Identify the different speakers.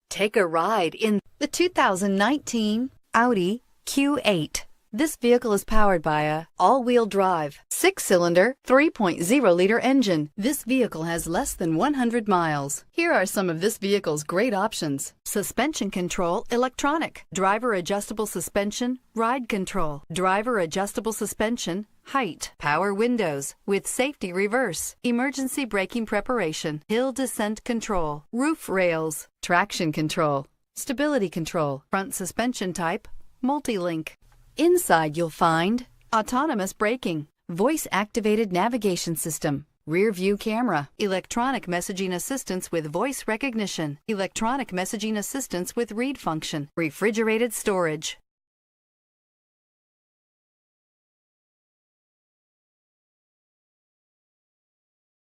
Speaker 1: Take a ride in the 2019 Audi Q8. This vehicle is powered by a all-wheel drive, 6-cylinder, 3.0-liter engine. This vehicle has less than 100 miles. Here are some of this vehicle's great options: suspension control, electronic, driver adjustable suspension, ride control, driver adjustable suspension, height, power windows with safety reverse, emergency braking preparation, hill descent control, roof rails, traction control, stability control, front suspension type, multi-link. Inside you'll find autonomous braking, voice-activated navigation system, rear view camera, electronic messaging assistance with voice recognition, electronic messaging assistance with read function, refrigerated storage,